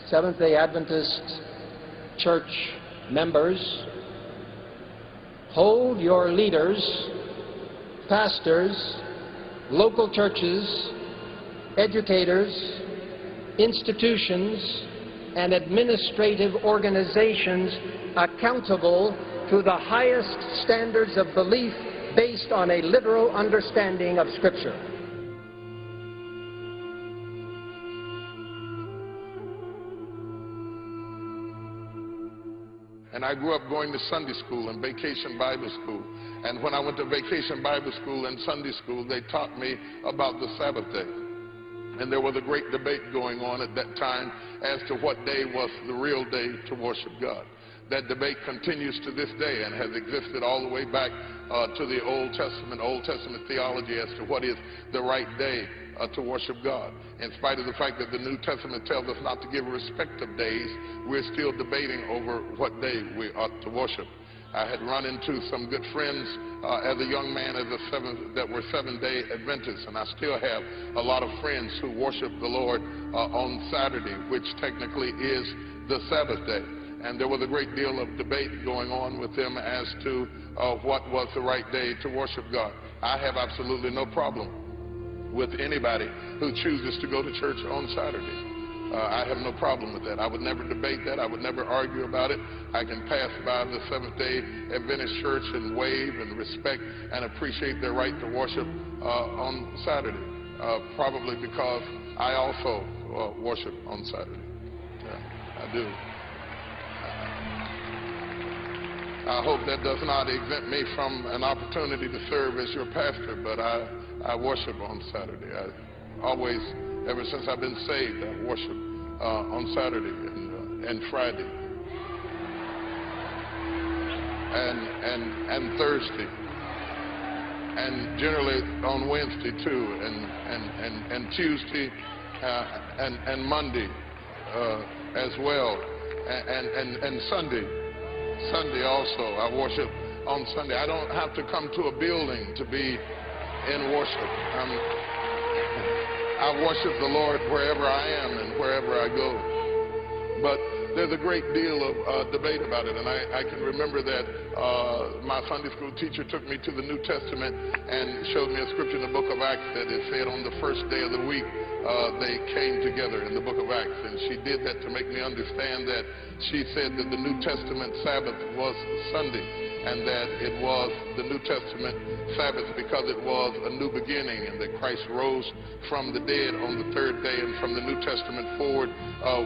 Seventh-day Adventist church members, hold your leaders, pastors, local churches, educators, institutions, and administrative organizations accountable to the highest standards of belief based on a literal understanding of Scripture. And I grew up going to Sunday school and vacation Bible school. And when I went to vacation Bible school and Sunday school, they taught me about the Sabbath day. And there was a great debate going on at that time as to what day was the real day to worship God. That debate continues to this day and has existed all the way back to the Old Testament theology as to what is the right day to worship God. In spite of the fact that the New Testament tells us not to give respect of days, we're still debating over what day we ought to worship. I had run into some good friends as a young man that were seven-day Adventists, and I still have a lot of friends who worship the Lord on Saturday, which technically is the Sabbath day. And there was a great deal of debate going on with them as to what was the right day to worship God. I have absolutely no problem with anybody who chooses to go to church on Saturday. I have no problem with that. I would never debate that. I would never argue about it. I can pass by the Seventh-day Adventist church and wave and respect and appreciate their right to worship on Saturday, probably because I also worship on Saturday. I do. I hope that does not exempt me from an opportunity to serve as your pastor, but I worship on Saturday. I always, ever since I've been saved, I worship on Saturday and Friday and Thursday, and generally on Wednesday too, and Tuesday and Monday as well, and Sunday also. I worship on Sunday. I don't have to come to a building to be in worship. I worship the Lord wherever I am and wherever I go. But there's a great deal of debate about it, and I can remember that my Sunday school teacher took me to the New Testament and showed me a scripture in the book of Acts that it said on the first day of the week they came together in the book of Acts, and she did that to make me understand that she said that the New Testament Sabbath was Sunday, and that it was the New Testament Sabbath because it was a new beginning, and that Christ rose from the dead on the third day, and from the New Testament forward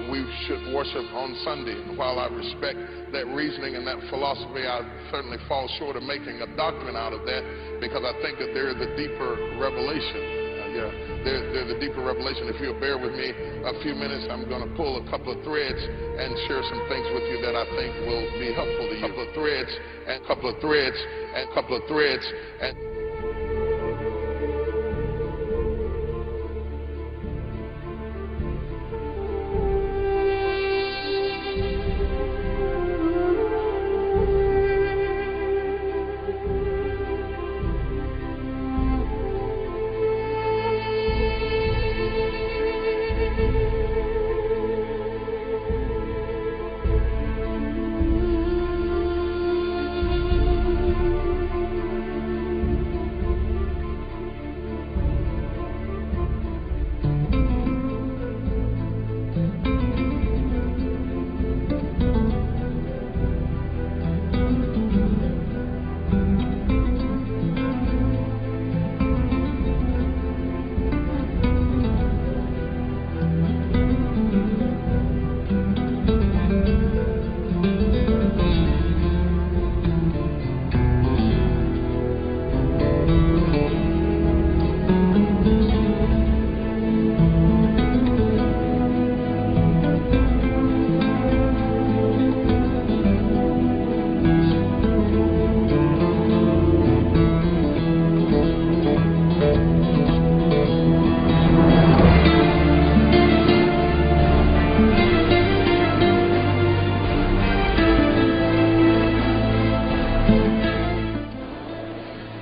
we should worship on Sunday. And while I respect that reasoning and that philosophy, I certainly fall short of making a doctrine out of that, because I think that there is a deeper revelation. There's a deeper revelation. If you'll bear with me a few minutes, I'm going to pull a couple of threads and share some things with you that I think will be helpful to you. A couple of threads and a couple of threads and a couple of threads and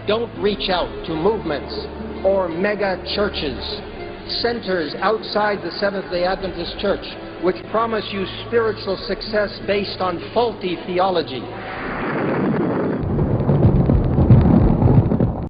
Don't reach out to movements or mega churches, centers outside the Seventh-day Adventist Church which promise you spiritual success based on faulty theology.